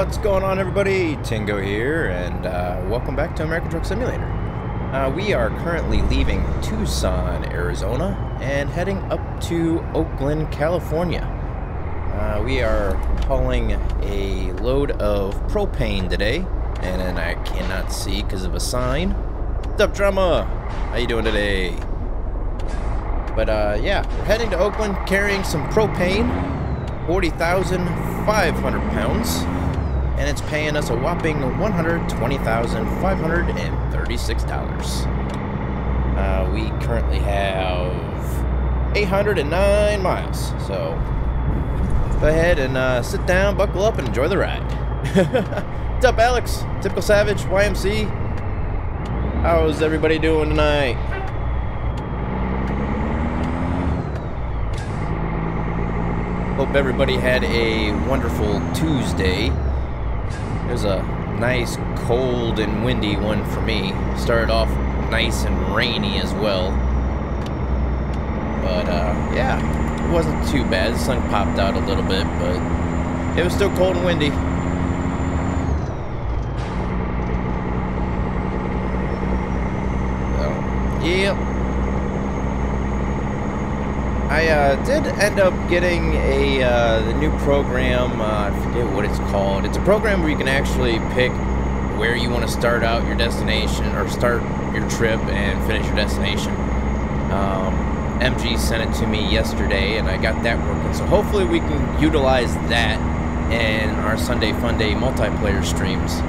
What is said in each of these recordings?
What's going on, everybody? Tingo here, and welcome back to American Truck Simulator. We are currently leaving Tucson, Arizona, and heading up to Oakland, California. We are hauling a load of propane today, and I cannot see because of a sign. What's up, Drama? How you doing today? But yeah, we're heading to Oakland carrying some propane, 40,500 pounds, and it's paying us a whopping $120,536. We currently have 809 miles, so go ahead and sit down, buckle up, and enjoy the ride. What's up, Alex? Typical Savage, YMC. How's everybody doing tonight? Hope everybody had a wonderful Tuesday. It was a nice, cold, and windy one for me. Started off nice and rainy as well. But, yeah, it wasn't too bad. The sun popped out a little bit, but it was still cold and windy. So, yep. I did end up getting the new program, I forget what it's called. It's a program where you can actually pick where you want to start out your destination, or start your trip and finish your destination. MG sent it to me yesterday, and I got that working. So hopefully we can utilize that in our Sunday Funday multiplayer streams.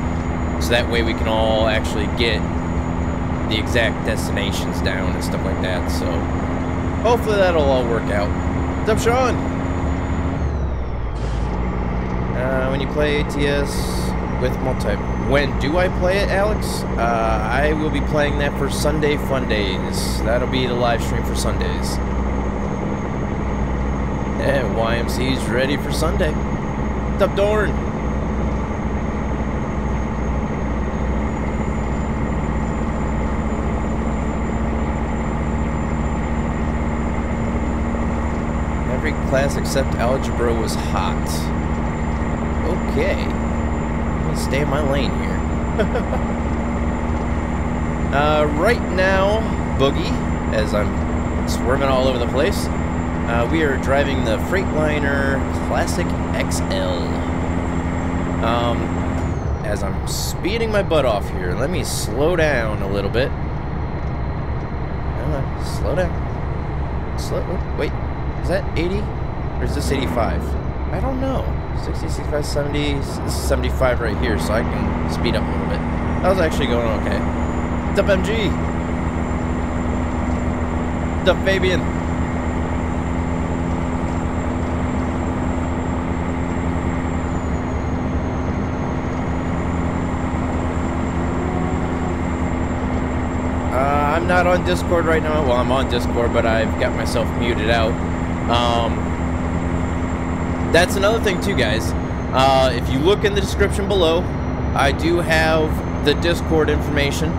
So that way we can all actually get the exact destinations down and stuff like that. So hopefully that'll all work out. What's up, Sean? When you play ATS with when do I play it, Alex? I will be playing that for Sunday Fundays. That'll be the live stream for Sundays. And YMC's ready for Sunday. What's up, Dorn? Every class except algebra was hot. Okay. I'm gonna stay in my lane here. Right now, Boogie, as I'm swerving all over the place, we are driving the Freightliner Classic XL. As I'm speeding my butt off here, let me slow down a little bit. Come on, slow down. Wait. Is that 80? Or is this 85? I don't know. 60, 65, 70. This is 75 right here, so I can speed up a little bit. That was actually going okay. What's up, MG? What's up, Fabian? I'm not on Discord right now. Well, I'm on Discord, but I've got myself muted out. That's another thing too, guys. If you look in the description below, I do have the Discord information,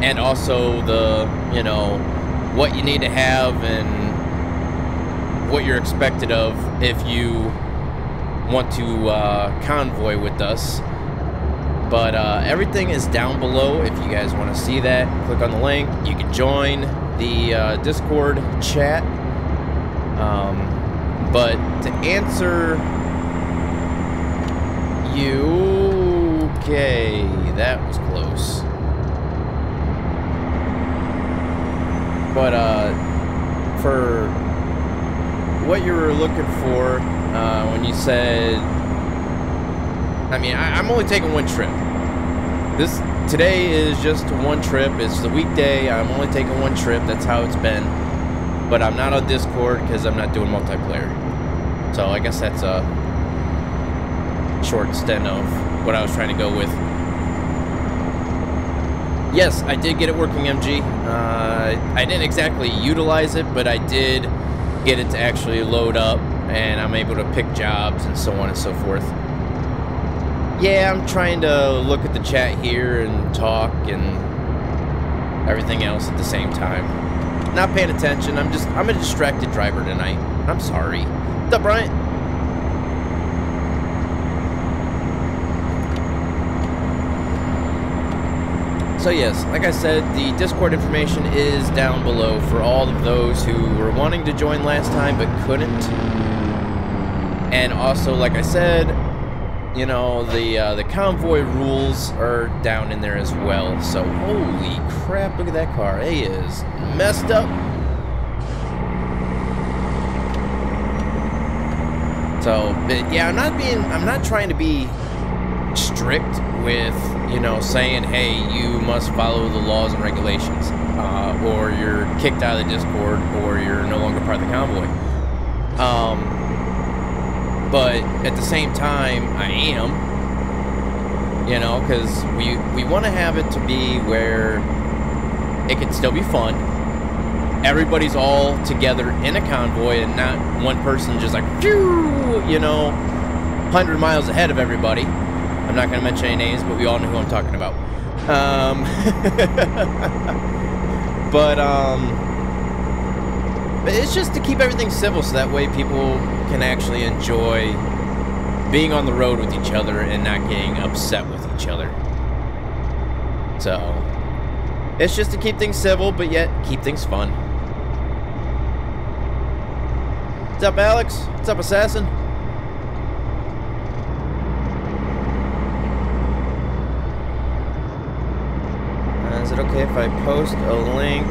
and also the, you know, what you need to have and what you're expected of if you want to convoy with us. But everything is down below. If you guys want to see that, click on the link. You can join the Discord chat. But to answer you, okay, that was close. But for what you were looking for, when you said, I mean, I'm only taking one trip. Today is just one trip. It's the weekday. I'm only taking one trip. That's how it's been. But I'm not on Discord because I'm not doing multiplayer. So I guess that's a short stint of what I was trying to go with. Yes, I did get it working, MG. I didn't exactly utilize it, but I did get it to actually load up, and I'm able to pick jobs and so on and so forth. Yeah, I'm trying to look at the chat here and talk and everything else at the same time. Not paying attention. I'm a distracted driver tonight. I'm sorry. What's up, Bryant? So yes, like I said, the Discord information is down below for all of those who were wanting to join last time but couldn't. And also, like I said, you know, the convoy rules are down in there as well. So holy crap, look at that car. It is messed up. So, but yeah, I'm not trying to be strict with, you know, saying, hey, you must follow the laws and regulations, or you're kicked out of the Discord, or you're no longer part of the convoy. But at the same time, I am, you know, because we want to have it to be where it can still be fun. Everybody's all together in a convoy and not one person just like, you know, 100 miles ahead of everybody. I'm not going to mention any names, but we all know who I'm talking about. But it's just to keep everything civil so that way people can actually enjoy being on the road with each other and not getting upset with each other. So, it's just to keep things civil, but yet keep things fun. What's up, Alex? What's up, Assassin? Is it okay if I post a link?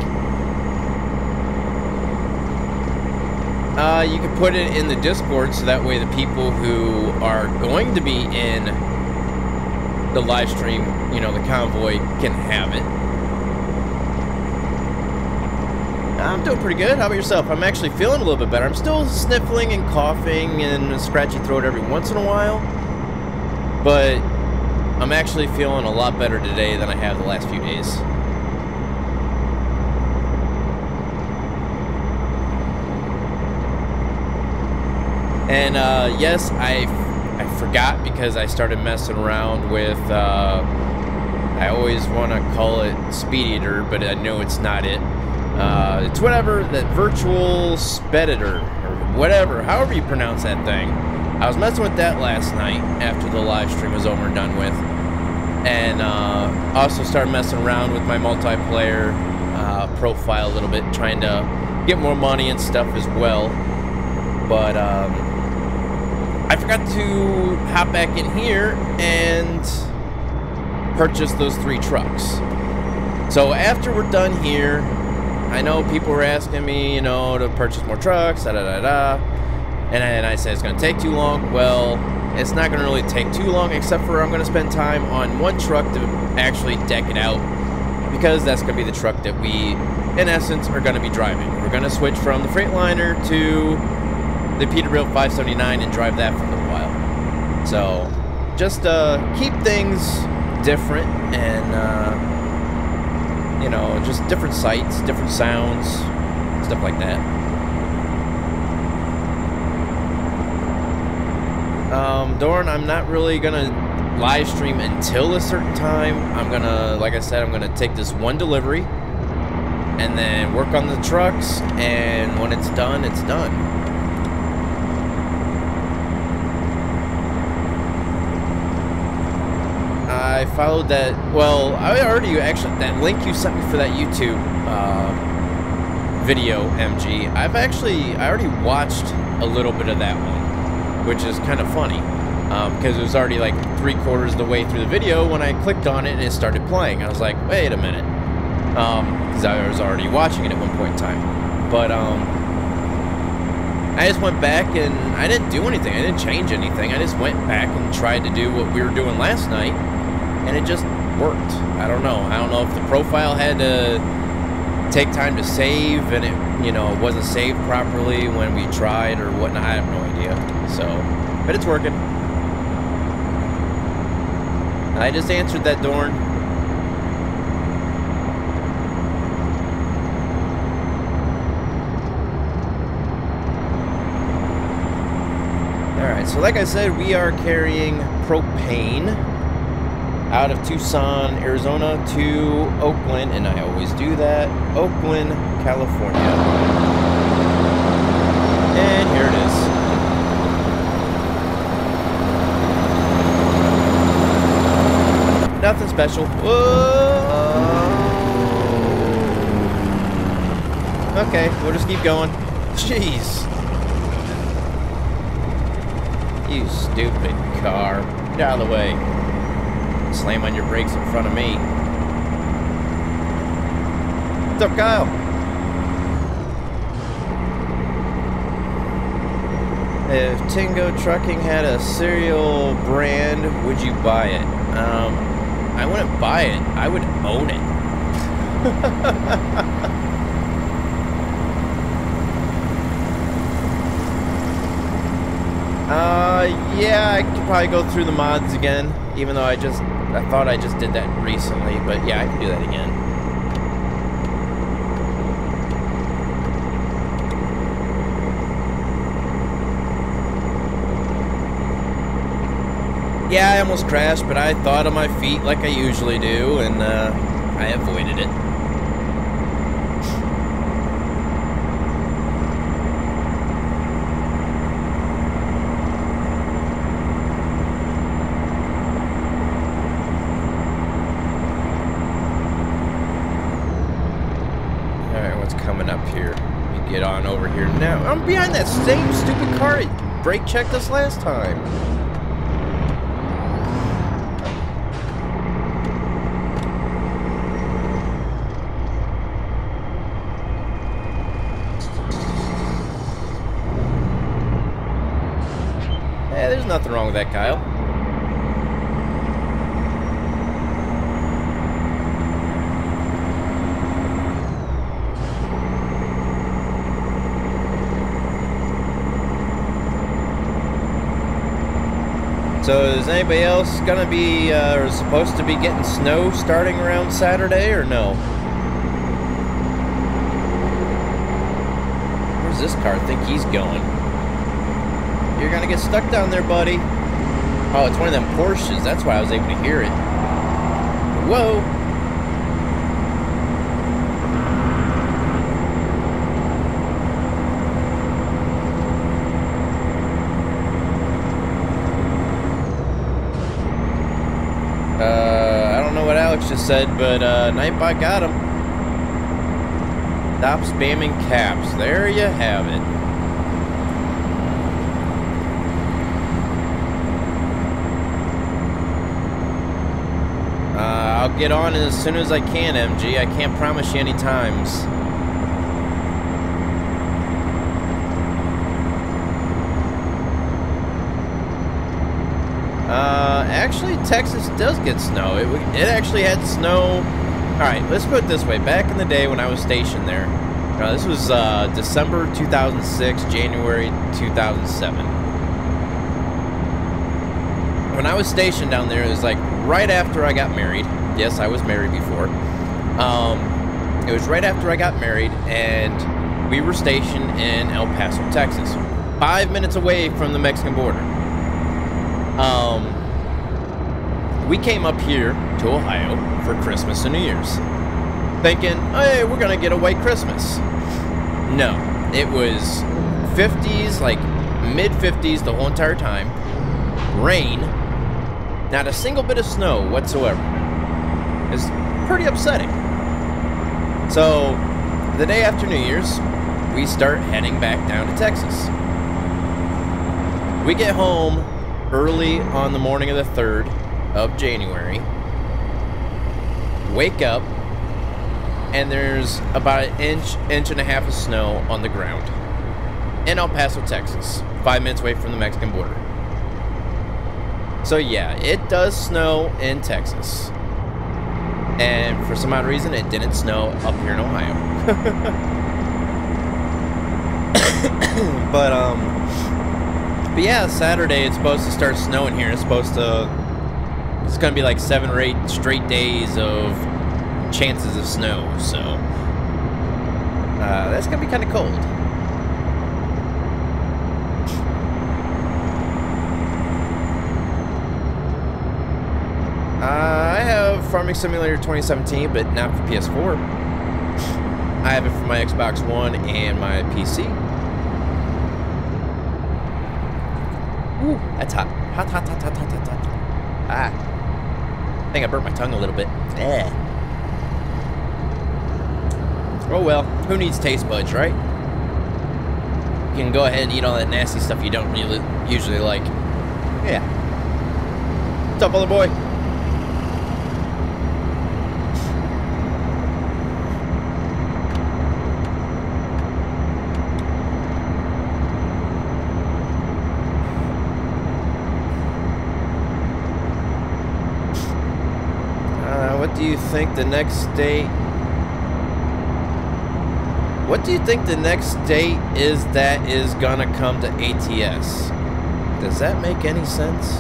You can put it in the Discord so that way the people who are going to be in the live stream, you know, the convoy, can have it. I'm doing pretty good. How about yourself? I'm actually feeling a little bit better. I'm still sniffling and coughing and a scratchy throat every once in a while, but I'm actually feeling a lot better today than I have the last few days. And yes, I forgot because I started messing around with, I always want to call it Speed Eater, but I know it's not it. It's whatever, that virtual speditor, or whatever, however you pronounce that thing. I was messing with that last night after the live stream was over and done with. And also started messing around with my multiplayer profile a little bit, trying to get more money and stuff as well. But I forgot to hop back in here and purchase those 3 trucks. So after we're done here, I know people were asking me, you know, to purchase more trucks, and I said it's going to take too long. Well, it's not going to really take too long, except for I'm going to spend time on one truck to actually deck it out, because that's going to be the truck that we, in essence, are going to be driving. We're going to switch from the Freightliner to the Peterbilt 579 and drive that for a little while. So, just keep things different and, you know, just different sights, different sounds, stuff like that. Dorn, I'm not really gonna live stream until a certain time. I'm gonna, like I said, I'm gonna take this one delivery and then work on the trucks, and when it's done, it's done. I followed that, well, I already actually, that link you sent me for that YouTube video, MG, I already watched a little bit of that one, which is kind of funny, because it was already like 3/4 of the way through the video when I clicked on it and it started playing. I was like, wait a minute, because I was already watching it at one point in time. But I just went back and I didn't do anything. I didn't change anything. I just went back and tried to do what we were doing last night, and it just worked. I don't know. I don't know if the profile had to take time to save and it, you know, wasn't saved properly when we tried or whatnot. I have no idea. So, but it's working. I just answered that, Dorn. Alright, so like I said, we are carrying propane out of Tucson, Arizona to Oakland, and I always do that, Oakland, California. And here it is. Nothing special. Whoa! Okay, we'll just keep going. Jeez. You stupid car. Get out of the way. Slam on your brakes in front of me. What's up, Kyle? If Tingoat Trucking had a cereal brand, would you buy it? I wouldn't buy it. I would own it. Yeah, I could probably go through the mods again, even though I thought I just did that recently, but yeah, I can do that again. Yeah, I almost crashed, but I thought on my feet like I usually do, and I avoided it. Coming up here. You get on over here now. I'm behind that same stupid car. It brake checked us last time. Hey, there's nothing wrong with that, Kyle. So is anybody else gonna be or supposed to be getting snow starting around Saturday or no? Where's this car think he's going? You're gonna get stuck down there, buddy. Oh, it's one of them Porsches. That's why I was able to hear it. Whoa. I don't know what Alex just said, but Nightbot got him. Stop spamming caps. There you have it. I'll get on as soon as I can, MG. I can't promise you any times. Actually, Texas does get snow. It actually had snow. Alright, let's put it this way. Back in the day when I was stationed there, this was December 2006, January 2007. When I was stationed down there, it was like right after I got married. Yes, I was married before. It was right after I got married, and we were stationed in El Paso, Texas, 5 minutes away from the Mexican border. We came up here to Ohio for Christmas and New Year's, thinking, hey, we're gonna get a white Christmas. No, it was 50s, like mid-50s the whole entire time. Rain, not a single bit of snow whatsoever. It's pretty upsetting. So, the day after New Year's, we start heading back down to Texas. We get home early on the morning of the 3rd of January, wake up, and there's about an inch and a half of snow on the ground in El Paso, Texas, 5 minutes away from the Mexican border. So yeah, it does snow in Texas, and for some odd reason it didn't snow up here in Ohio. but yeah, Saturday it's supposed to start snowing here. It's gonna be like 7 or 8 straight days of chances of snow, so that's gonna be kind of cold. I have Farming Simulator 2017, but not for PS4. I have it for my Xbox One and my PC. Ooh, that's hot. Hot, hot, hot, hot, hot, hot, hot. Ah. I think I burnt my tongue a little bit. Oh well, who needs taste buds, right? You can go ahead and eat all that nasty stuff you don't really usually like. Yeah. What's up, other boy? What do you think the next date? What do you think the next date is that is gonna come to ATS? Does that make any sense?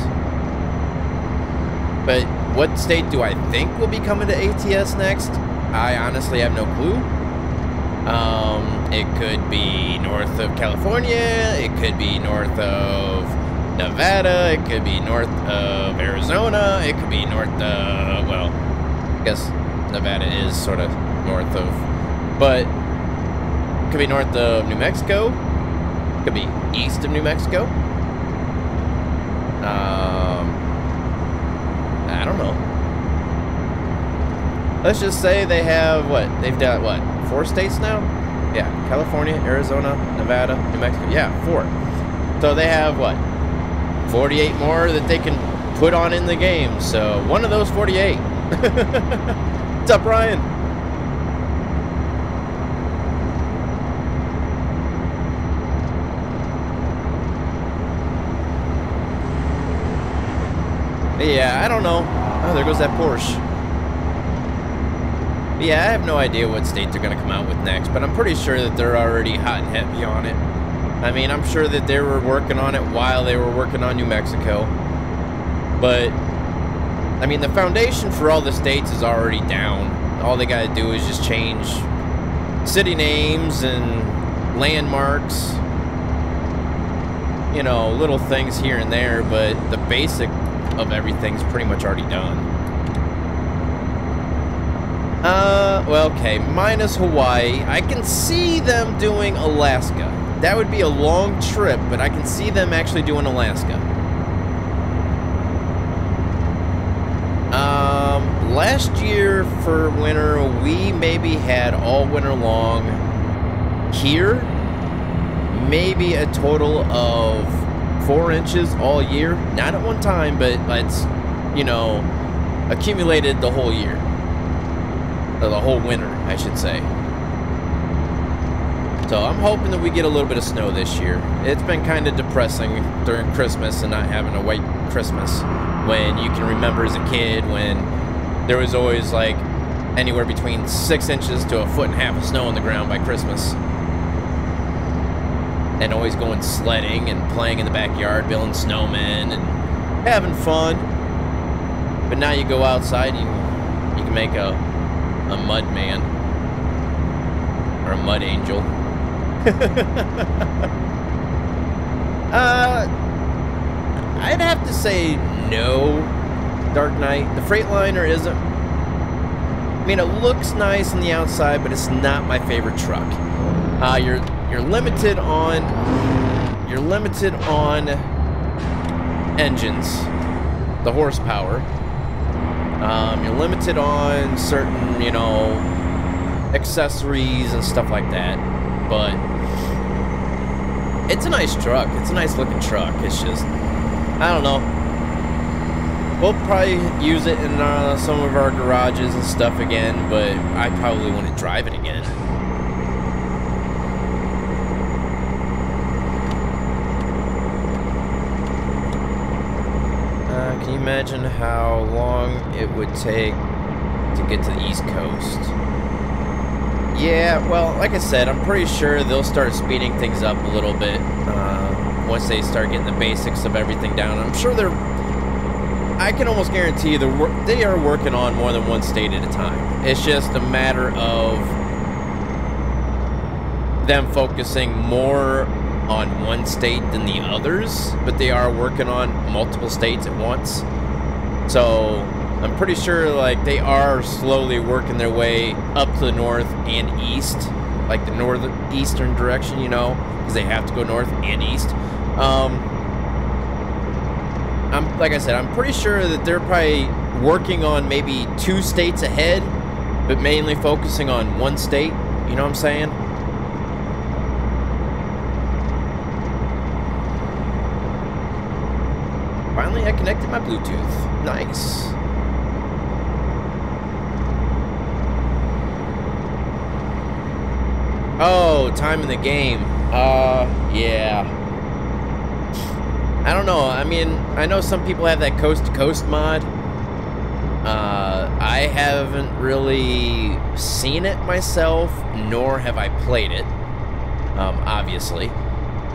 But what state do I think will be coming to ATS next? I honestly have no clue. It could be north of California. It could be north of Nevada. It could be north of Arizona. It could be north of, well, I guess Nevada is sort of north of, but it could be north of New Mexico. It could be east of New Mexico. I don't know. Let's just say they have what? They've got what? 4 states now? Yeah, California, Arizona, Nevada, New Mexico. Yeah, 4. So they have what? 48 more that they can put on in the game. So one of those 48. What's up, Ryan? Yeah, I don't know. Oh, there goes that Porsche. Yeah, I have no idea what state they're going to come out with next, but I'm pretty sure that they're already hot and heavy on it. I mean, I'm sure that they were working on it while they were working on New Mexico. But, I mean, the foundation for all the states is already down. All they got to do is just change city names and landmarks. You know, little things here and there, but the basic of everything's pretty much already done. Well, okay, minus Hawaii. I can see them doing Alaska. That would be a long trip, but I can see them actually doing Alaska. Last year for winter, we maybe had all winter long here, maybe a total of 4 inches all year. Not at one time, but it's, you know, accumulated the whole year. Or the whole winter, I should say. So I'm hoping that we get a little bit of snow this year. It's been kind of depressing during Christmas and not having a white Christmas, when you can remember as a kid when there was always like anywhere between 6 inches to 1.5 feet of snow on the ground by Christmas. And always going sledding and playing in the backyard, building snowmen and having fun. But now you go outside and you can make a mud man or a mud angel. I'd have to say no, Dark Knight. The Freightliner isn't. I mean, it looks nice on the outside, but it's not my favorite truck. You're limited on engines, the horsepower. You're limited on certain, you know, accessories and stuff like that. But it's a nice truck. It's a nice looking truck. It's just, I don't know. We'll probably use it in some of our garages and stuff again, but I probably want to drive it again. Can you imagine how long it would take to get to the East Coast? Yeah, well, like I said, I'm pretty sure they'll start speeding things up a little bit once they start getting the basics of everything down. I'm sure I can almost guarantee you they are working on more than one state at a time. It's just a matter of them focusing more on one state than the others, but they are working on multiple states at once. So I'm pretty sure like they are slowly working their way up to the north and east, like the northeastern direction, you know, because they have to go north and east. Like I said, I'm pretty sure that they're probably working on maybe 2 states ahead, but mainly focusing on one state. You know what I'm saying? Finally, I connected my Bluetooth. Nice. Oh, time in the game. Yeah. I don't know. I mean, I know some people have that coast-to-coast mod. I haven't really seen it myself, nor have I played it, obviously.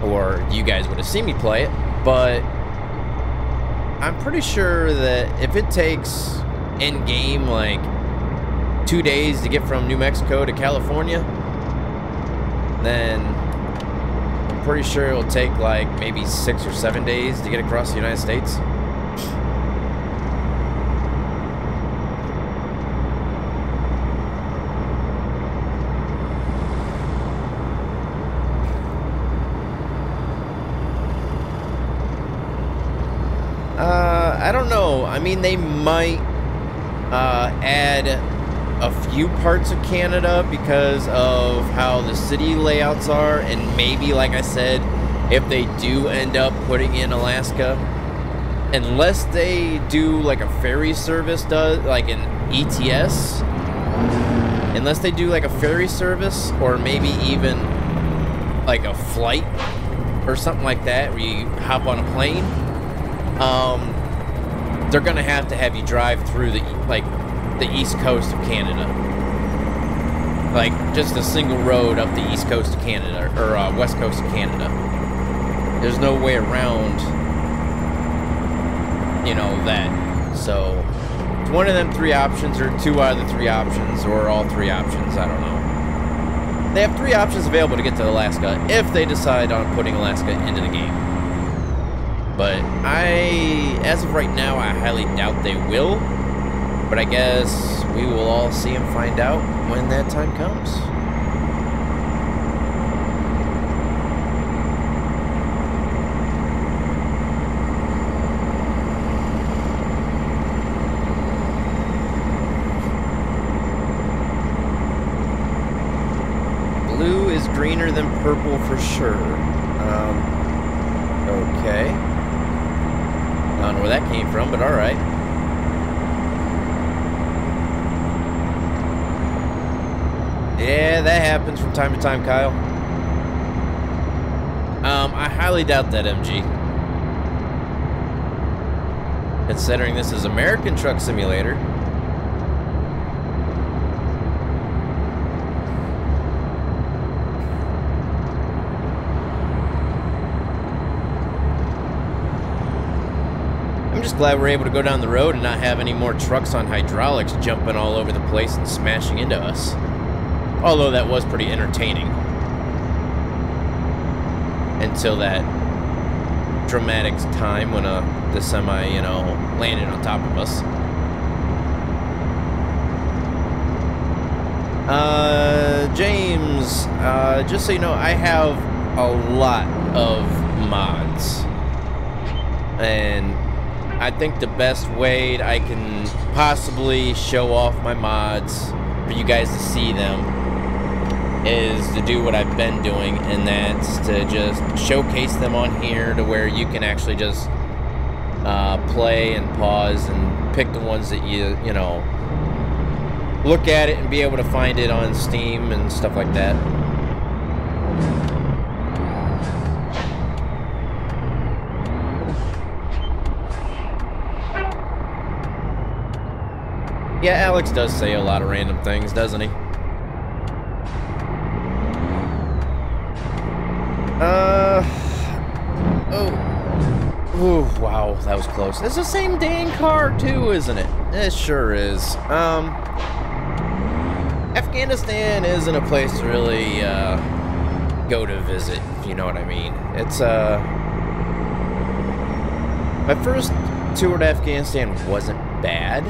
Or you guys would have seen me play it, but I'm pretty sure that if it takes in-game, like, 2 days to get from New Mexico to California, then I'm pretty sure it'll take, like, maybe 6 or 7 days to get across the United States. I don't know. I mean, they might add a few parts of Canada because of how the city layouts are, and maybe, like I said, if they do end up putting in Alaska, unless they do like a ferry service, like an ETS, unless they do like a ferry service, or maybe even like a flight or something like that where you hop on a plane, they're gonna have to have you drive through the east coast of Canada, like just a single road up the east coast of Canada, or west coast of Canada. There's no way around, you know, that. So it's one of them 3 options, or 2 out of the 3 options, or all 3 options. I don't know. They have 3 options available to get to Alaska if they decide on putting Alaska into the game. But as of right now, I highly doubt they will. But I guess we will all see and find out when that time comes. Blue is greener than purple for sure. Okay. I don't know where that came from, but alright. Yeah, that happens from time to time, Kyle. I highly doubt that, MG. Considering this is American Truck Simulator. I'm just glad we're able to go down the road and not have any more trucks on hydraulics jumping all over the place and smashing into us. Although that was pretty entertaining. Until that dramatic time when the semi, you know, landed on top of us. James, just so you know, I have a lot of mods. And I think the best way I can possibly show off my mods for you guys to see them is to do what I've been doing, and that's to just showcase them on here to where you can actually just play and pause and pick the ones that you know, look at it and be able to find it on Steam and stuff like that. Yeah, Alex does say a lot of random things, doesn't he? Oh, wow, that was close. It's the same dang car, too, isn't it? It sure is. Afghanistan isn't a place to really, go to visit, if you know what I mean. It's, my first tour to Afghanistan wasn't bad.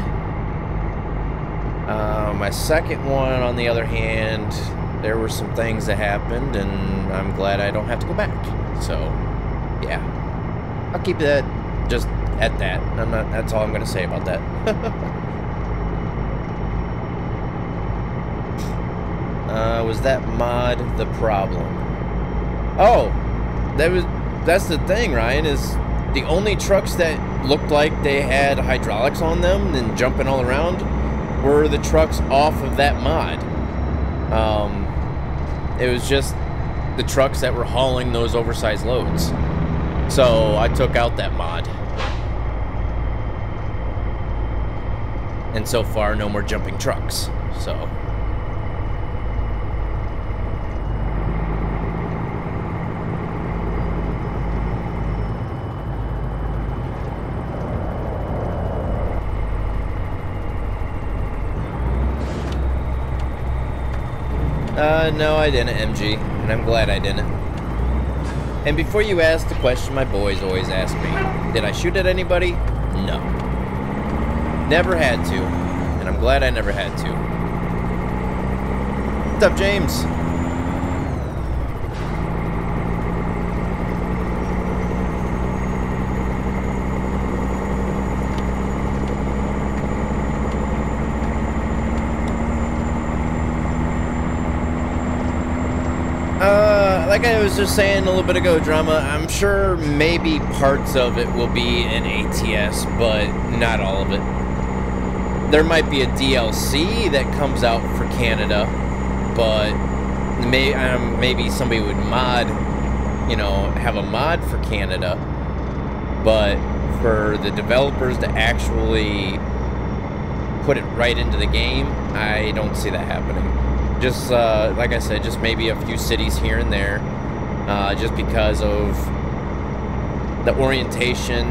My second one, on the other hand, there were some things that happened, and I'm glad I don't have to go back. So, yeah. I'll keep that just at that. That's all I'm going to say about that. Was that mod the problem? Oh, that's the thing, Ryan, is the only trucks that looked like they had hydraulics on them and jumping all around were the trucks off of that mod. It was just the trucks that were hauling those oversized loads. So I took out that mod. And so far, no more jumping trucks. So. No, I didn't, MG, and I'm glad I didn't. And before you ask the question my boys always ask me, did I shoot at anybody? No. Never had to, and I'm glad I never had to. What's up, James? Like I was just saying a little bit ago, Drama, I'm sure maybe parts of it will be in ATS, but not all of it. There might be a DLC that comes out for Canada, but maybe somebody would mod, you know, have a mod for Canada, but for the developers to actually put it right into the game, I don't see that happening. Just, like I said, just maybe a few cities here and there, just because of the orientation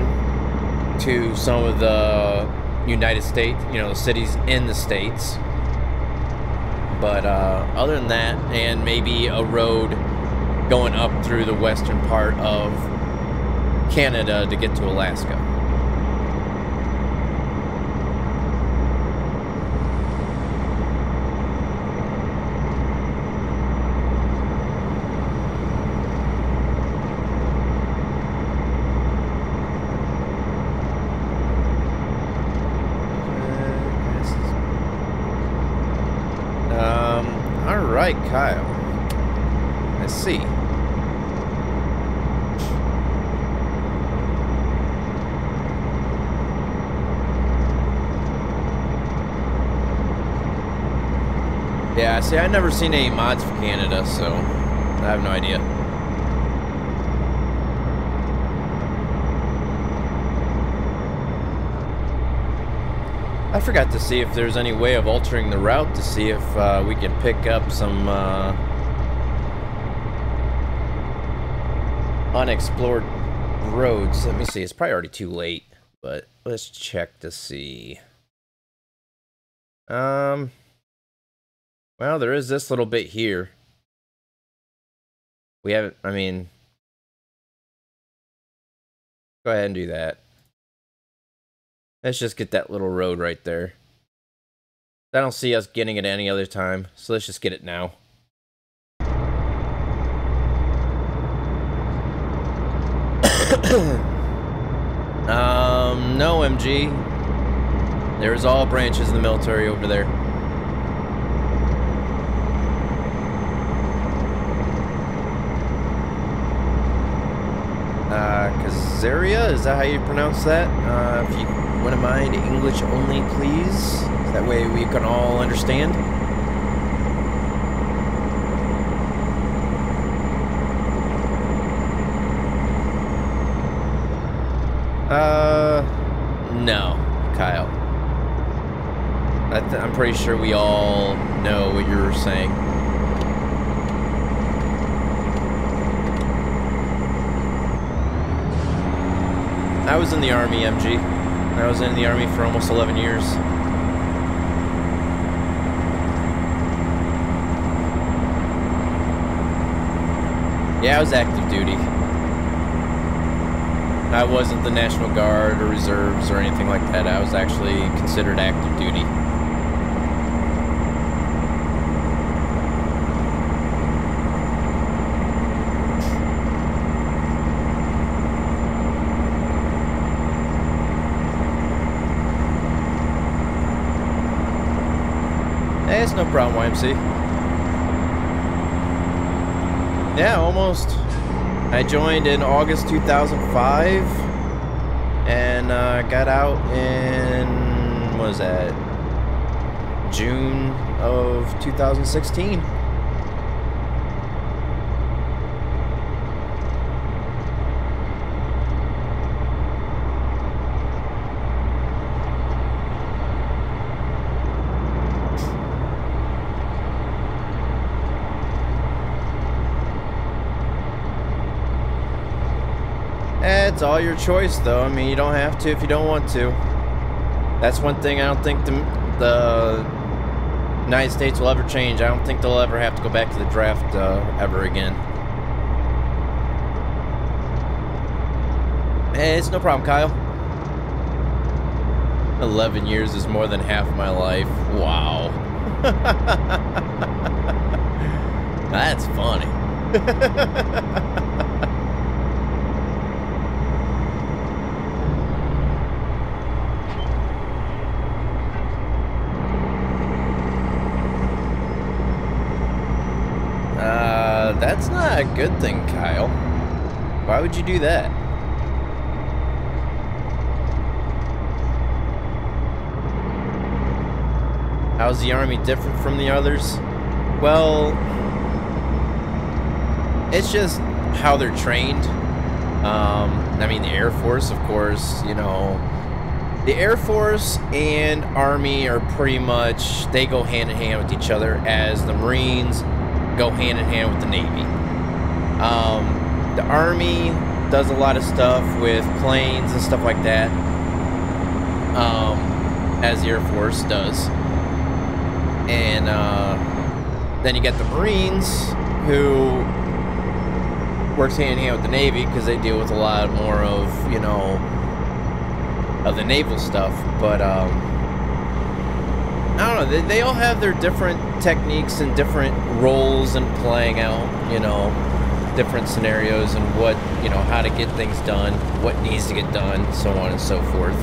to some of the United States, you know, the cities in the States. But other than that, and maybe a road going up through the western part of Canada to get to Alaska. Alright, Kyle. Let's see. Yeah, see, I've never seen any mods for Canada, so I have no idea. I forgot to see if there's any way of altering the route to see if we can pick up some unexplored roads. Let me see. It's probably already too late, but let's check to see. Well, there is this little bit here. We haven't, I mean, go ahead and do that. Let's just get that little road right there. I don't see us getting it any other time, so let's just get it now. No, MG. There's all branches in the military over there. Kazaria, is that how you pronounce that? If you wouldn't mind, English only, please. That way we can all understand. No, Kyle. I'm pretty sure we all know what you're saying. I was in the Army, MG. I was in the Army for almost 11 years. Yeah, I was active duty. I wasn't the National Guard or Reserves or anything like that. I was actually considered active duty. Hey, it's no problem, YMC. Yeah, almost. I joined in August 2005 and got out in, what was that, June of 2016. It's all your choice, though. I mean, you don't have to if you don't want to. That's one thing I don't think the United States will ever change. I don't think they'll ever have to go back to the draft ever again. Hey, it's no problem, Kyle. 11 years is more than half my life. Wow. That's funny. That's not a good thing, Kyle. Why would you do that? How's the Army different from the others? Well, it's just how they're trained. I mean, the Air Force, of course, you know, the Air Force and Army are pretty much, they go hand in hand with each other, as the Marines go hand in hand with the Navy. The Army does a lot of stuff with planes and stuff like that, as the Air Force does. And then you get the Marines, who works hand in hand with the Navy because they deal with a lot more of, you know, of the naval stuff. But I don't know, they all have their different techniques and different roles in playing out, you know, different scenarios and what, you know, how to get things done, what needs to get done, so on and so forth.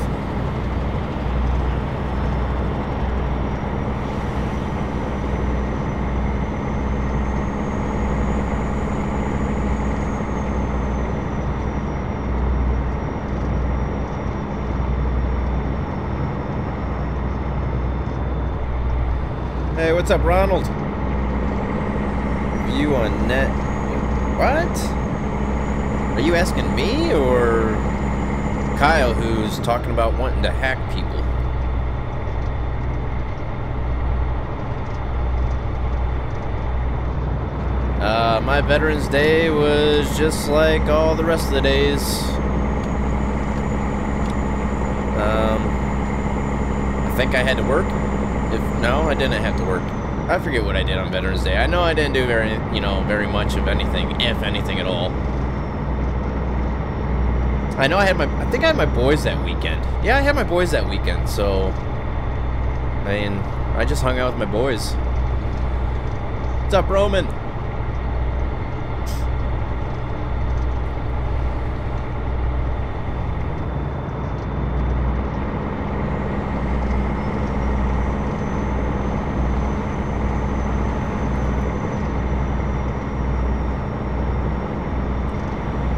Hey, what's up, Ronald? View on net. What? Are you asking me or Kyle, who's talking about wanting to hack people? My Veterans Day was just like all the rest of the days. I think I had to work. No, I didn't have to work. I forget what I did on Veterans Day. I know I didn't do very much of anything, if anything at all. I know I think I had my boys that weekend. Yeah, I had my boys that weekend, so I mean, I just hung out with my boys. What's up, Roman?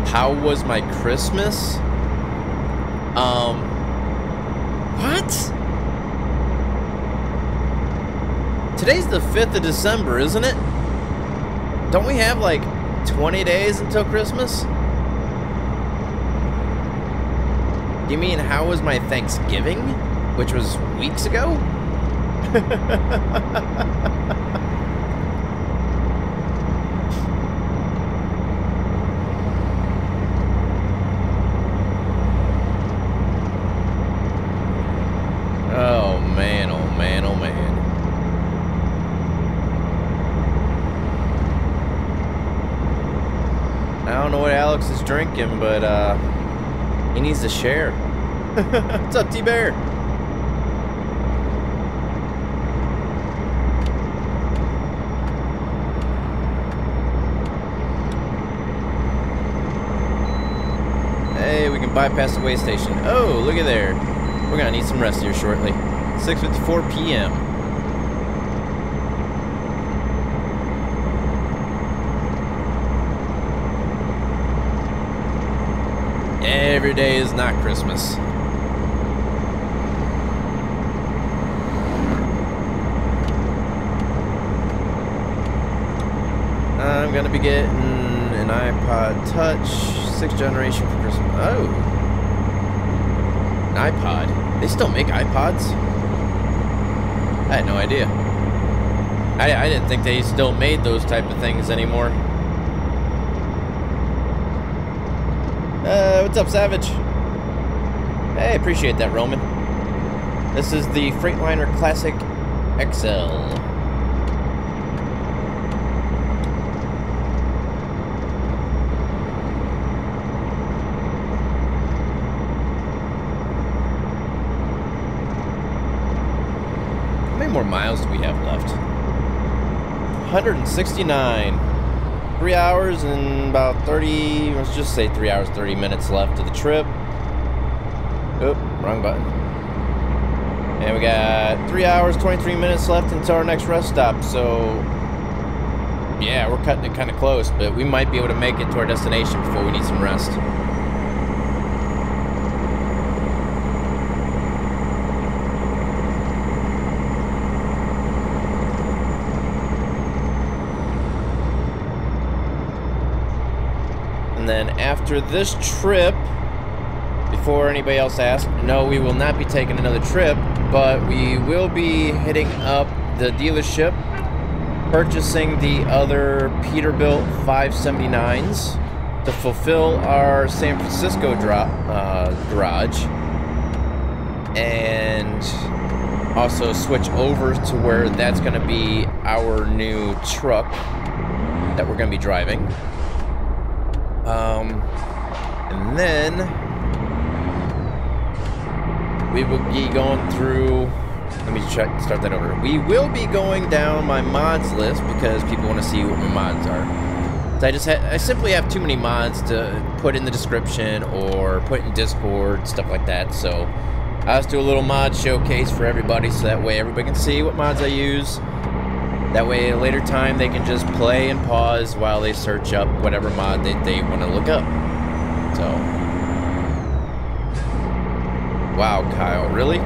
How was my Christmas? What? Today's the 5th of December, isn't it? Don't we have like 20 days until Christmas? You mean how was my Thanksgiving? Which was weeks ago? Is drinking, but he needs to share. What's up, T-Bear? Hey, we can bypass the way station. Oh, look at there. We're gonna need some rest here shortly. 6:54 p.m. Every day is not Christmas. I'm gonna be getting an iPod Touch 6th generation for Christmas. Oh, an iPod. They still make iPods? I had no idea. I didn't think they still made those type of things anymore. What's up, Savage? Hey, appreciate that, Roman. This is the Freightliner Classic XL. How many more miles do we have left? 169. 3 hours and about 30, let's just say 3 hours, 30 minutes left of the trip. Oh, wrong button. And we got 3 hours, 23 minutes left until our next rest stop. So, yeah, we're cutting it kind of close, but we might be able to make it to our destination before we need some rest. And then after this trip, before anybody else asks, no, we will not be taking another trip, but we will be hitting up the dealership, purchasing the other Peterbilt 579s to fulfill our San Francisco garage, and also switch over to where that's going to be our new truck that we're going to be driving. And then we will be going through, let me start that over. We will be going down my mods list because people want to see what my mods are. So I simply have too many mods to put in the description or put in Discord, stuff like that. So I just do a little mod showcase for everybody so that way everybody can see what mods I use. That way at a later time they can just play and pause while they search up whatever mod they want to look up. So, wow, Kyle, really?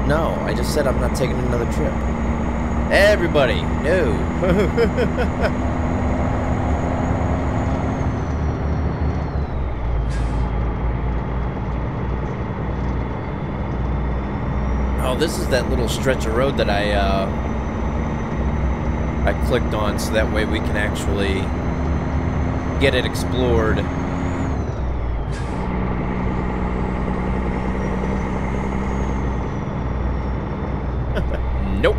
No, I just said I'm not taking another trip. Everybody, no. Oh, this is that little stretch of road that I clicked on, so that way we can actually get it explored. Nope.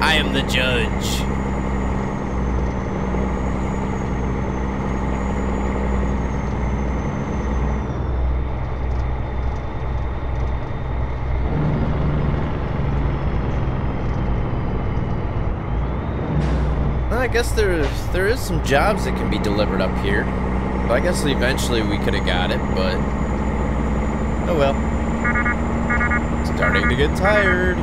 I am the judge. I guess there is some jobs that can be delivered up here. But I guess eventually we could have got it, but oh well. Starting to get tired.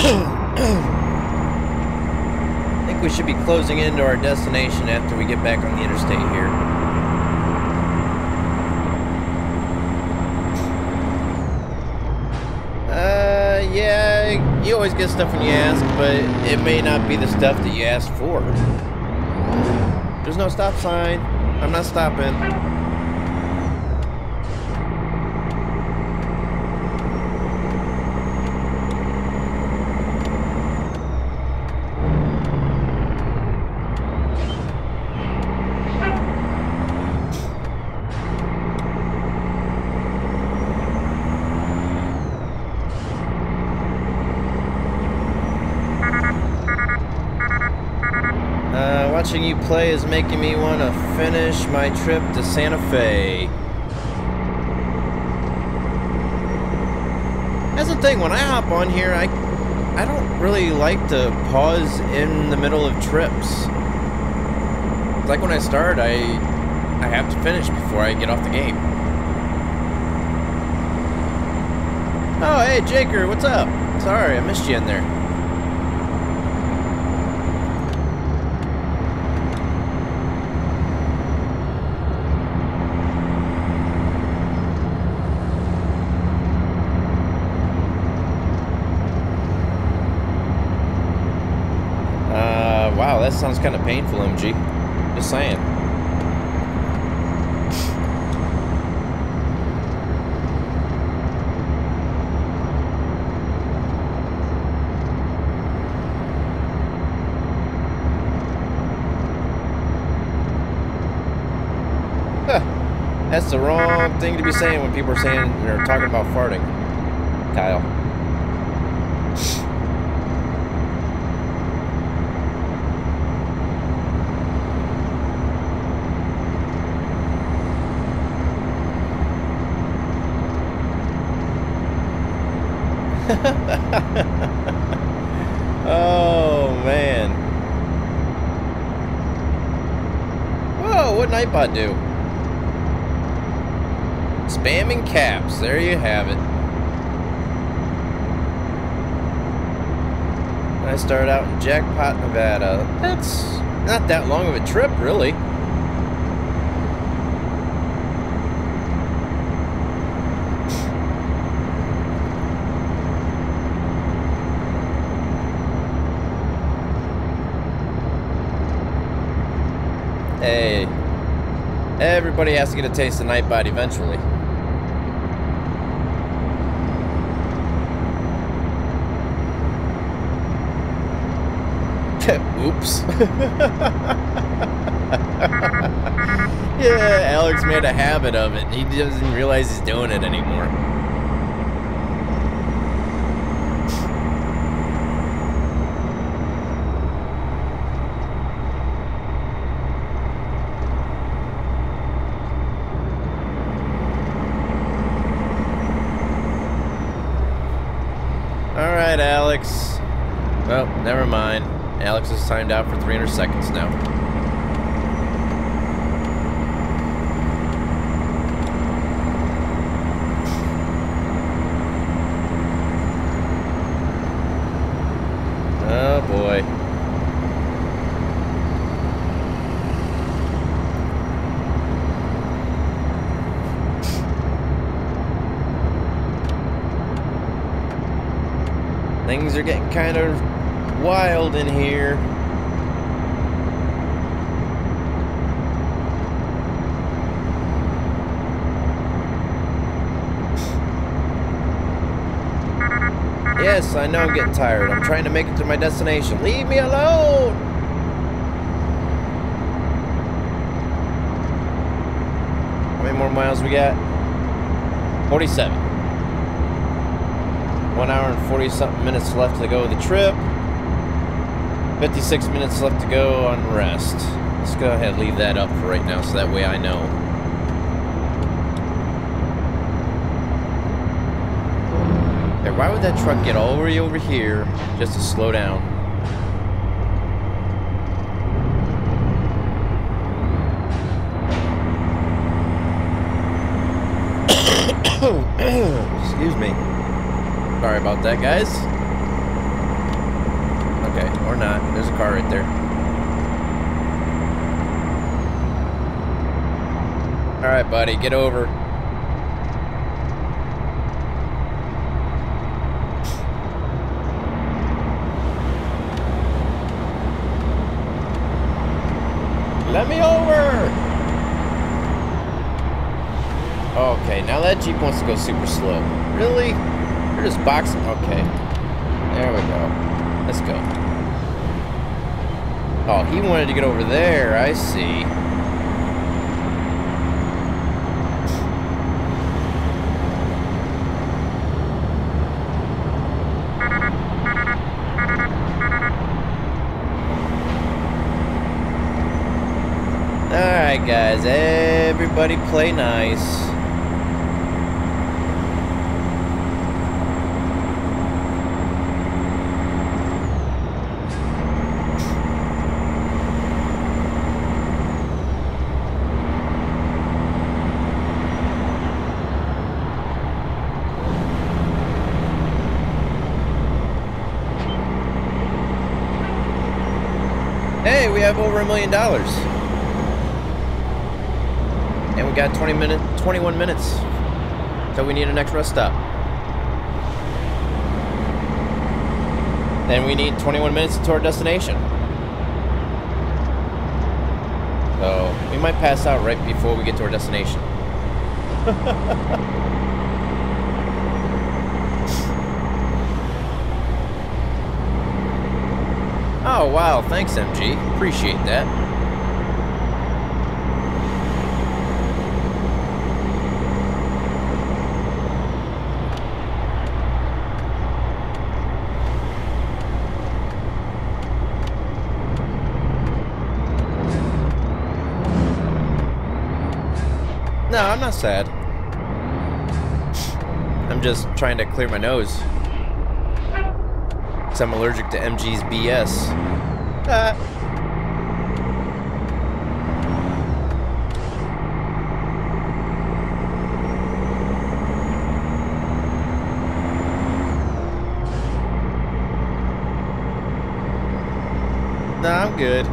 I think we should be closing into our destination after we get back on the interstate here. Yeah, you always get stuff when you ask, but it may not be the stuff that you asked for. There's no stop sign. I'm not stopping. Watching you play is making me want to finish my trip to Santa Fe. That's the thing, when I hop on here, I don't really like to pause in the middle of trips. It's like when I start, I have to finish before I get off the game. Oh, hey, Jaker, what's up? Sorry, I missed you in there. Wow, that sounds kind of painful, MG. Just saying. That's the wrong thing to be saying when people are saying or talking about farting, Kyle. Oh man. Whoa, what'd Nightbot do? Spamming caps, there you have it. I started out in Jackpot, Nevada. That's not that long of a trip, really. Hey, everybody has to get a taste of Nightbot eventually. Oops. Yeah, Alex made a habit of it. He doesn't realize he's doing it anymore. All right, Alex. Oh, never mind. Alex is timed out for 300 seconds now. Oh boy. Things are getting kind of wild in here. Yes, I know I'm getting tired. I'm trying to make it to my destination. Leave me alone! How many more miles we got? 47. 1 hour and 40-something minutes left to go with the trip. 56 minutes left to go on rest. Let's go ahead and leave that up for right now so that way I know. Hey, why would that truck get all the way over here just to slow down? Excuse me. Sorry about that, guys. Okay, or not. There's a car right there. Alright, buddy, get over. Let me over! Okay, now that Jeep wants to go super slow. Really? You're just boxing. Okay. There we go. Let's go. Oh, he wanted to get over there. I see. Alright, guys. Everybody play nice. Hey, we have over $1 million. And we got 21 minutes. So we need a next rest stop. Then we need 21 minutes to our destination. So we might pass out right before we get to our destination. Oh, wow. Thanks, MG. Appreciate that. No, I'm not sad. I'm just trying to clear my nose. Because I'm allergic to MG's BS. No, I'm good.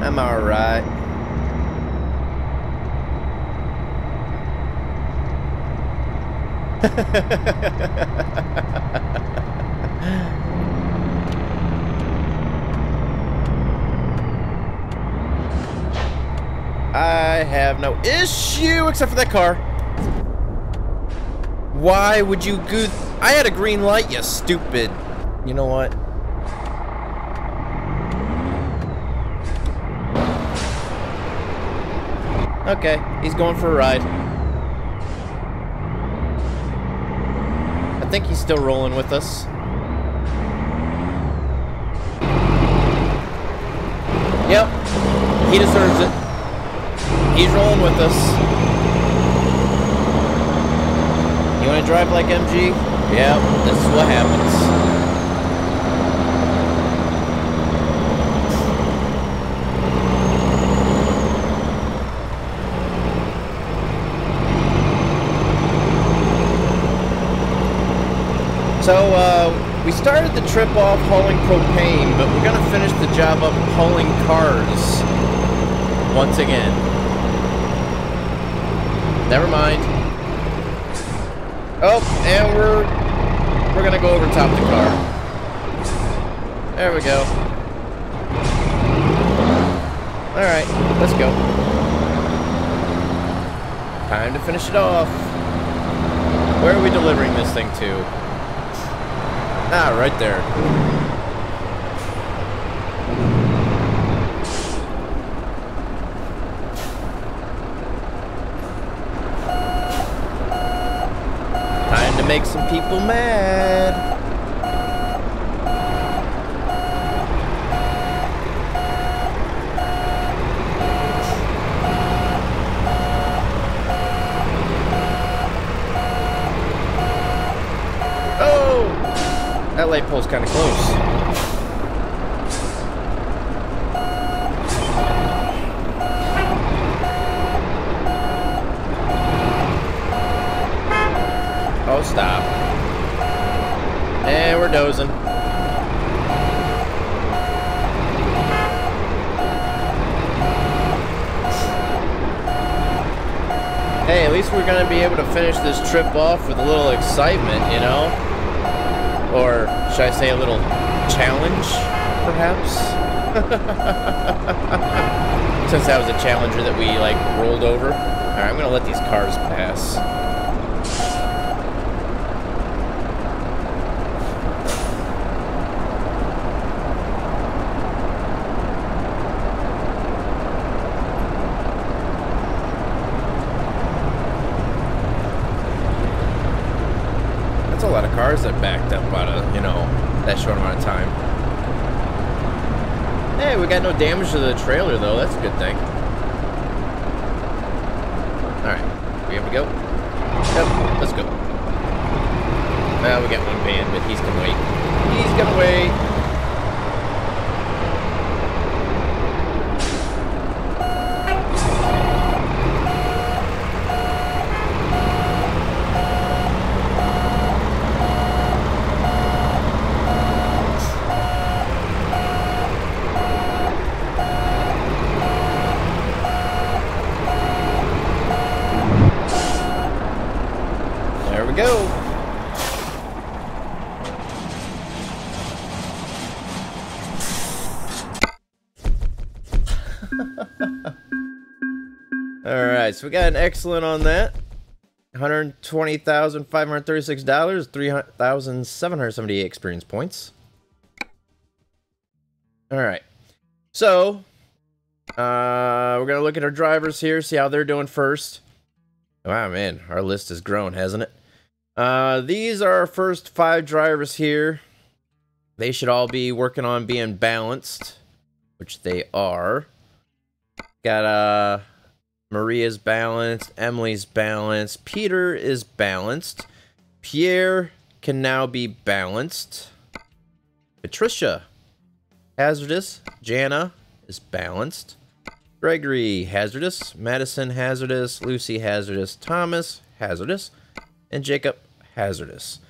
I'm alright. I have no issue except for that car. Why would you go? I had a green light, you stupid. You know what? Okay, he's going for a ride. I think he's still rolling with us. Yep, he deserves it. He's rolling with us. You want to drive like MG? Yeah, this is what happens. So, we started the trip off hauling propane, but we're going to finish the job up hauling cars once again. Never mind. Oh, and we're gonna go over top the car. There we go. Alright, let's go. Time to finish it off. Where are we delivering this thing to? Ah, right there. Make some people mad. Oh! That light pole's kind of close. Oh, stop. And we're dozing. Hey, at least we're gonna be able to finish this trip off with a little excitement, you know? Or should I say a little challenge, perhaps? Since that was a challenger that we, like, rolled over. Alright, I'm gonna let these cars pass. A lot of cars that backed up out of, you know, that short amount of time. Hey, we got no damage to the trailer, though. That's a good thing. Alright, we have to go? Yep, let's go. Well, we got one van, but he's gonna wait. He's gonna wait. There we go. Alright, so we got an excellent on that. $120,536, 3,778 experience points. Alright. So, we're going to look at our drivers here, see how they're doing first. Wow, man, our list has grown, hasn't it? These are our first 5 drivers here. They should all be working on being balanced, which they are. Got, Maria's balanced, Emily's balanced, Peter is balanced, Pierre can now be balanced, Patricia, hazardous, Jana is balanced, Gregory, hazardous, Madison, hazardous, Lucy, hazardous, Thomas, hazardous, and Jacob, hazardous.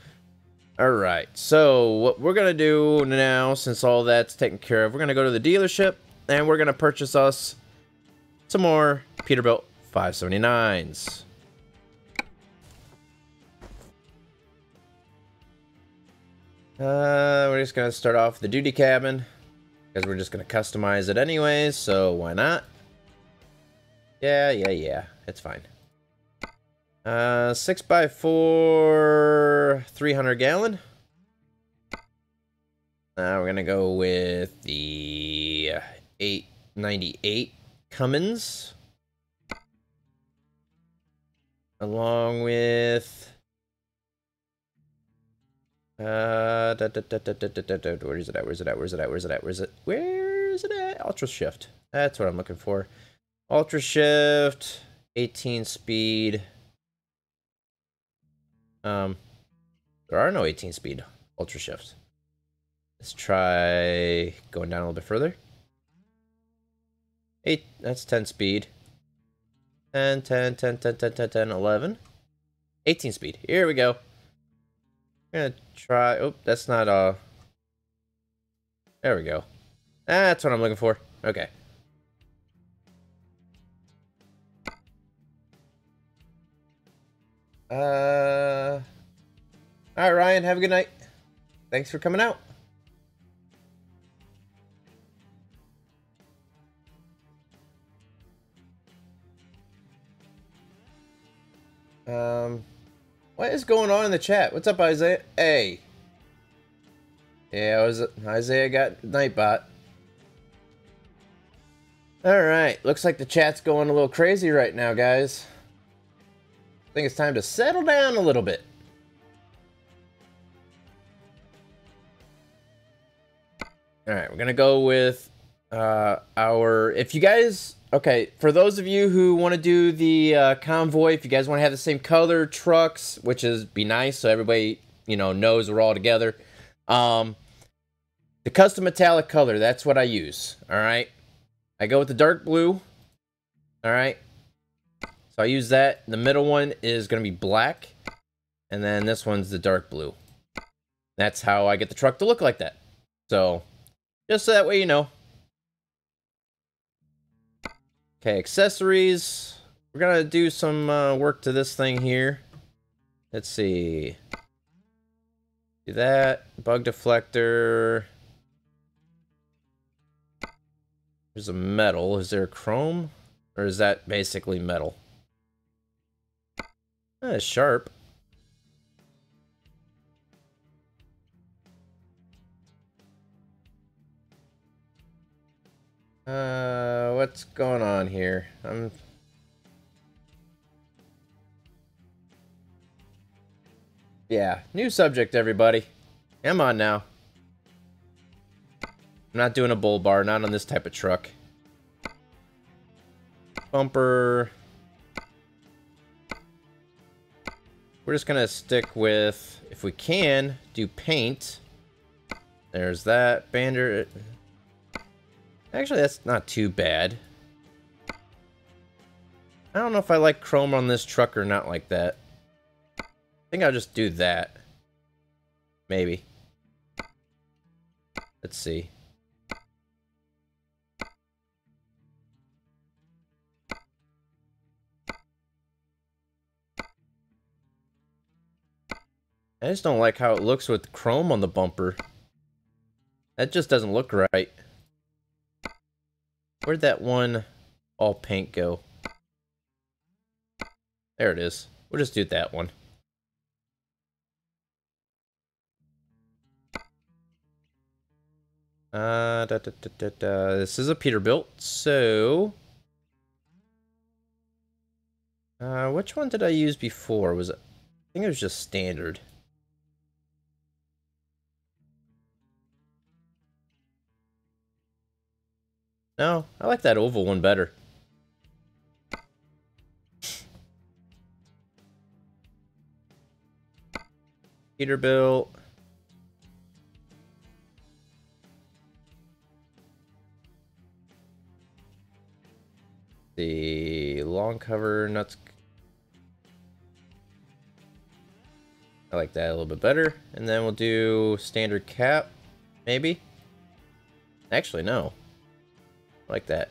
Alright, so what we're going to do now, since all that's taken care of, we're going to go to the dealership, and we're going to purchase us some more Peterbilt 579s. We're just going to start off with the duty cabin, because we're just going to customize it anyways, so why not? Yeah, it's fine. 6x4, 300 gallon. We're going to go with the 898 Cummins, along with where is it at? Ultra Shift. That's what I'm looking for. Ultra Shift, 18 speed. There are no 18 speed Ultra Shifts. Let's try going down a little bit further. 8, that's 10 speed. 10, 11. 18 speed. Here we go. I'm gonna try, oh, that's not, there we go. That's what I'm looking for. Okay. Alright, Ryan, have a good night. Thanks for coming out. What is going on in the chat? What's up, Isaiah? Hey. Yeah, Isaiah got Nightbot. Alright, looks like the chat's going a little crazy right now, guys. I think it's time to settle down a little bit. Alright, we're gonna go with if you guys, okay, for those of you who want to do the convoy, if you guys want to have the same color trucks, which is be nice so everybody, you know, knows we're all together. The custom metallic color, that's what I use. Alright, I go with the dark blue. Alright, so I use that. The middle one is going to be black, and then this one's the dark blue. That's how I get the truck to look like that. So, just so that way you know. Okay, accessories. We're going to do some work to this thing here. Let's see. Do that. Bug deflector. There's a metal. Is there a chrome? Or is that basically metal? That's sharp. What's going on here? Yeah, new subject, everybody. Come on now. I'm not doing a bull bar, not on this type of truck. Bumper. We're just gonna stick with, if we can, do paint. There's that. Bander. Actually, that's not too bad. I don't know if I like chrome on this truck or not like that. I think I'll just do that. Maybe. Let's see. I just don't like how it looks with chrome on the bumper. That just doesn't look right. Where'd that one all paint go? There it is. We'll just do that one. This is a Peterbilt, so... which one did I use before? Was it... I think it was just standard. No, I like that oval one better. Peterbilt. The long cover nuts. I like that a little bit better. And then we'll do standard cap, maybe. Actually, no. I like that.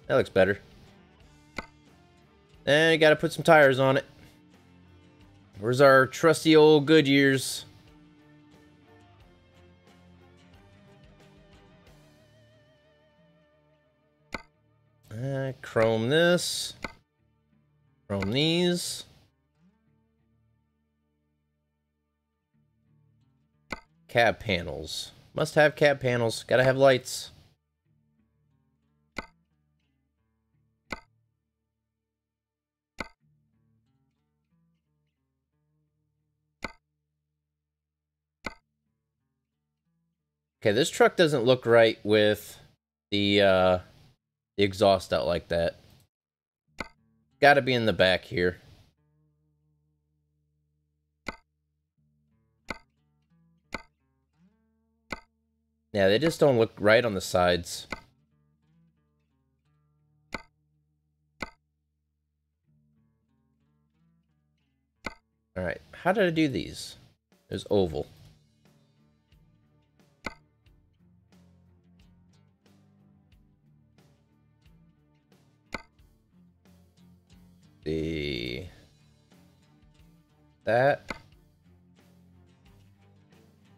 That looks better. And you gotta put some tires on it. Where's our trusty old Goodyears? Chrome this. Chrome these. Cab panels. Must have cab panels. Gotta have lights. Okay, this truck doesn't look right with the exhaust out like that. Gotta be in the back here. Yeah, they just don't look right on the sides. Alright, how did I do these? There's oval. That.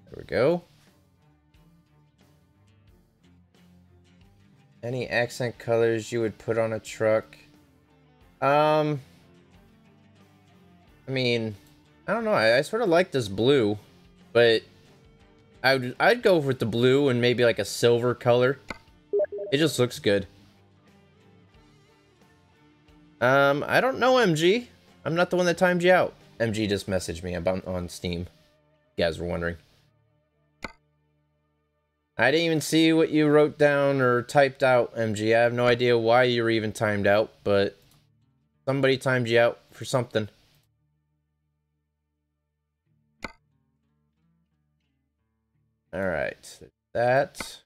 There we go. Any accent colors you would put on a truck? I mean, I don't know. I sort of like this blue, but I'd go with the blue and maybe like a silver color. It just looks good. I don't know, MG. I'm not the one that timed you out. MG just messaged me about on Steam. You guys were wondering. I didn't even see what you wrote down or typed out, MG. I have no idea why you were even timed out, but somebody timed you out for something. Alright, that.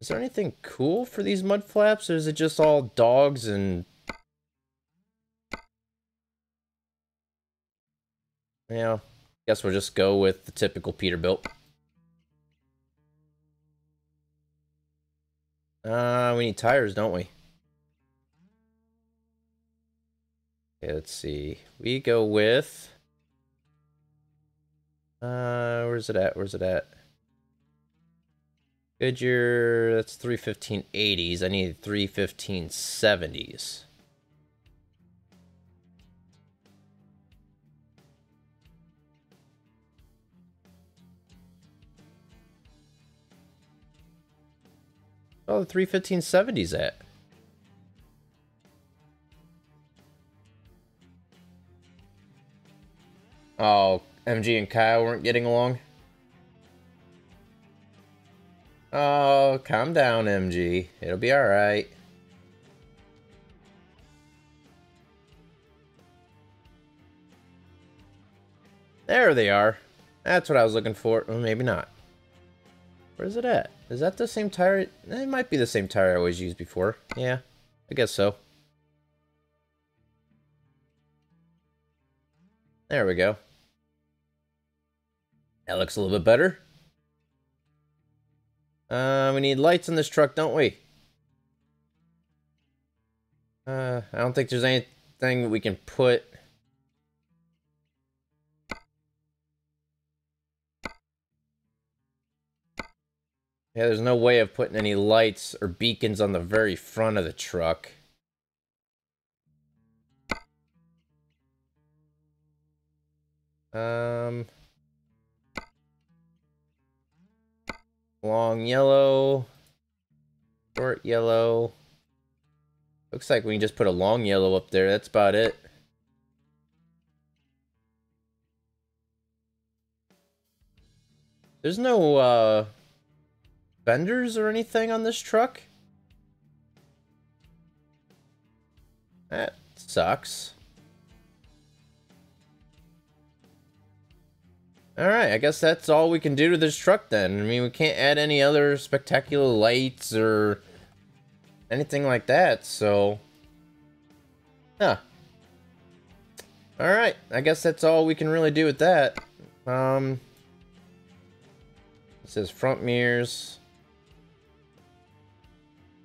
Is there anything cool for these mud flaps, or is it just all dogs and... Yeah, guess we'll just go with the typical Peterbilt. We need tires, don't we? Okay, let's see. We go with... where's it at? Where's it at? Goodyear, that's 315/80s. I need 315/70s. Oh, the 315/70s at? Oh, MG and Kyle weren't getting along? Oh, calm down, MG. It'll be alright. There they are. That's what I was looking for. Well, maybe not. Where's it at? Is that the same tire? It might be the same tire I always used before. Yeah, I guess so. There we go. That looks a little bit better. We need lights in this truck, don't we? I don't think there's anything we can put. Yeah, there's no way of putting any lights or beacons on the very front of the truck. Long yellow, short yellow. Looks like we can just put a long yellow up there. That's about it. There's no fenders or anything on this truck. That sucks. Alright, I guess that's all we can do to this truck then. I mean, we can't add any other spectacular lights or anything like that, so... Huh. Alright, I guess that's all we can really do with that. It says front mirrors.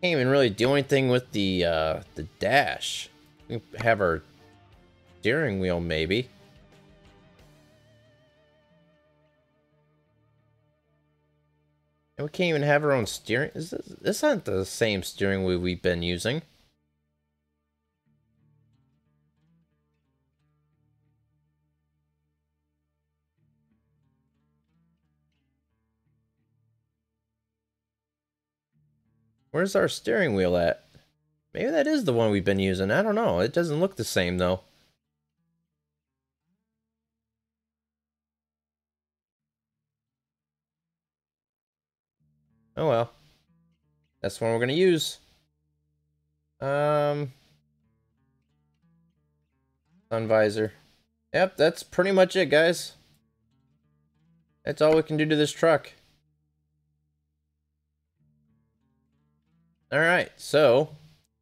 Can't even really do anything with the dash. We have our steering wheel, maybe. And we can't even have our own steering. This isn't the same steering wheel we've been using. Where's our steering wheel at? Maybe that is the one we've been using. I don't know. It doesn't look the same, though. Oh well. That's the one we're gonna use. Sun visor. Yep, that's pretty much it, guys. That's all we can do to this truck. Alright, so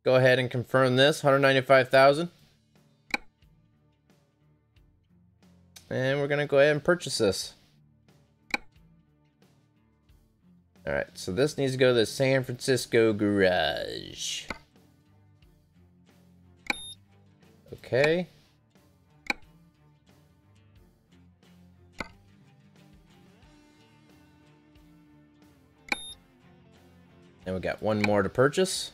go ahead and confirm this. 195,000. And we're gonna go ahead and purchase this. Alright, so this needs to go to the San Francisco garage. Okay. And we got one more to purchase.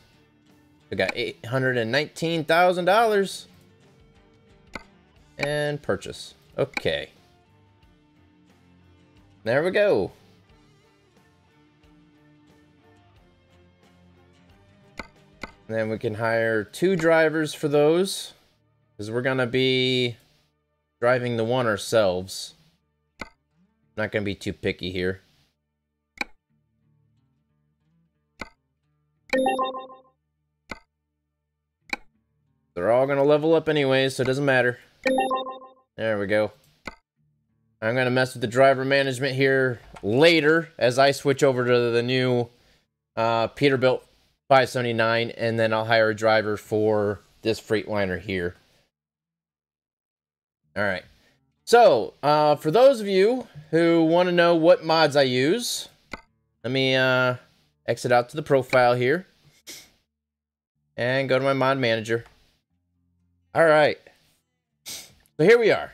We got $819,000. And purchase. Okay. There we go. And then we can hire 2 drivers for those, because we're gonna be driving the one ourselves. Not gonna be too picky here. They're all gonna level up anyways, so it doesn't matter. There we go. I'm gonna mess with the driver management here later as I switch over to the new Peterbilt 579, and then I'll hire a driver for this Freightliner here. Alright, so for those of you who want to know what mods I use, let me exit out to the profile here and go to my mod manager. Alright, so here we are.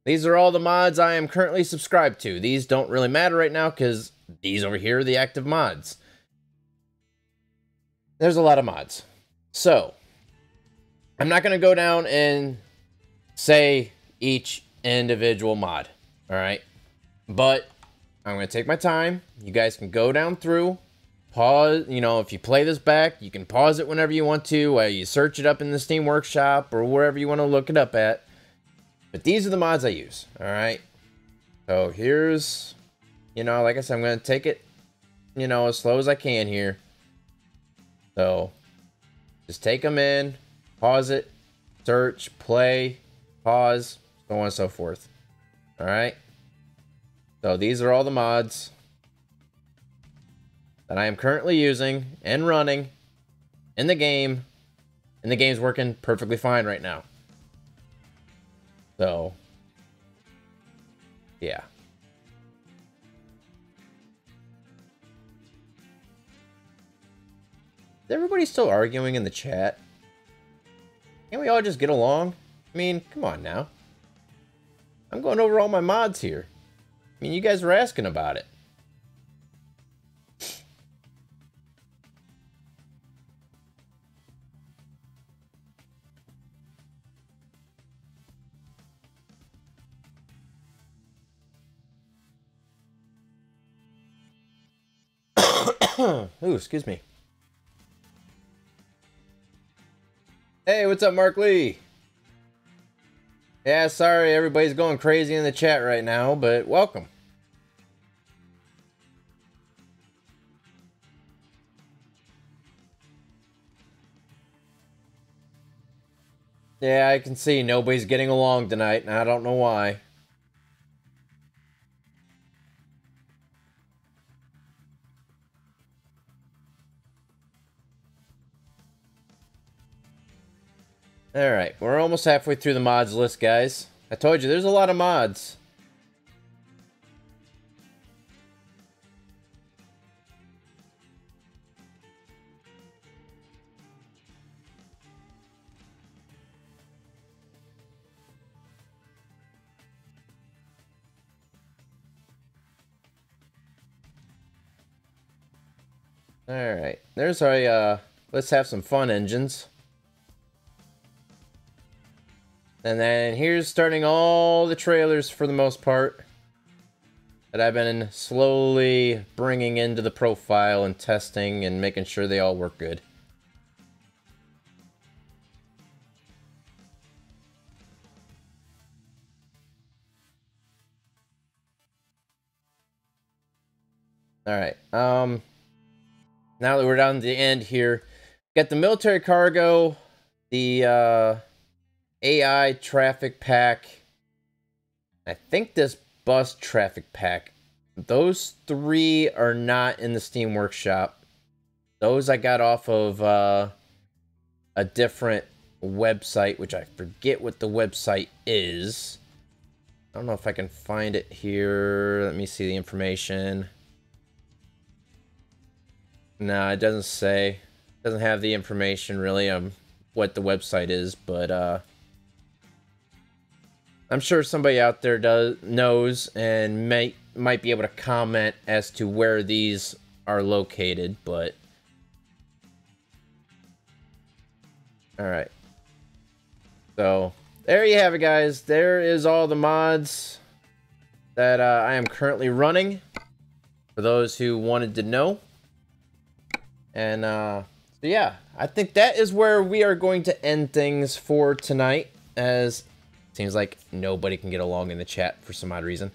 These are all the mods I am currently subscribed to. These don't really matter right now because these over here are the active mods. There's a lot of mods. So, I'm not going to go down and say each individual mod. Alright? But, I'm going to take my time. You guys can go down through. Pause. You know, if you play this back, you can pause it whenever you want to. While you search it up in the Steam Workshop or wherever you want to look it up at. But these are the mods I use. Alright? So, here's... You know, like I said, I'm going to take it you know, as slow as I can here. So, just take them in, pause it, search, play, pause, so on and so forth. Alright? So, these are all the mods that I am currently using and running in the game. And the game's working perfectly fine right now. So, yeah. Is everybody still arguing in the chat? Can't we all just get along? I mean, come on now. I'm going over all my mods here. I mean, you guys were asking about it. Ooh, excuse me. Hey, what's up, Mark Lee? Yeah, sorry, everybody's going crazy in the chat right now, but welcome. Yeah, I can see nobody's getting along tonight, and I don't know why. Alright, we're almost halfway through the mods list, guys. I told you, there's a lot of mods. Alright, there's our, let's have some fun engines. And then here's starting all the trailers for the most part that I've been slowly bringing into the profile and testing and making sure they all work good. Alright, now that we're down to the end here, got the military cargo, the AI traffic pack, I think this bus traffic pack. Those three are not in the Steam Workshop. Those I got off of a different website, which I forget what the website is. I don't know if I can find it here. Let me see the information. No, it doesn't say. It doesn't have the information really on what the website is, but I'm sure somebody out there knows and might be able to comment as to where these are located, but alright. So, there you have it, guys. There is all the mods that I am currently running, for those who wanted to know. And, so yeah, I think that is where we are going to end things for tonight, as seems like nobody can get along in the chat for some odd reason.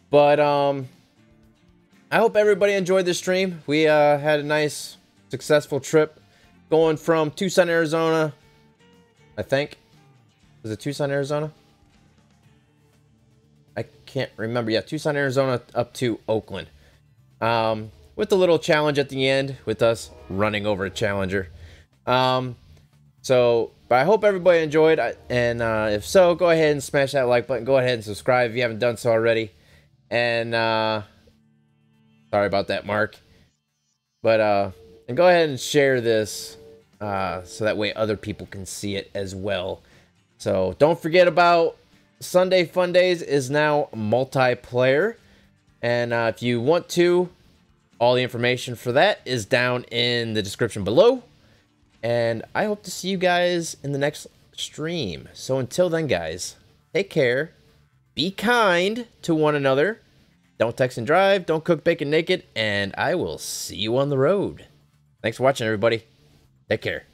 But, I hope everybody enjoyed this stream. We, had a nice, successful trip going from Tucson, Arizona, I think. Was it Tucson, Arizona? I can't remember. Yeah, Tucson, Arizona up to Oakland. With a little challenge at the end, with us running over a Challenger. But I hope everybody enjoyed, and if so, go ahead and smash that like button. Go ahead and subscribe if you haven't done so already. And sorry about that, Mark. But and go ahead and share this so that way other people can see it as well. So don't forget about Sunday Fun Days is now multiplayer, and if you want to, all the information for that is down in the description below. And I hope to see you guys in the next stream. So until then, guys, take care. Be kind to one another. Don't text and drive. Don't cook bacon naked. And I will see you on the road. Thanks for watching, everybody. Take care.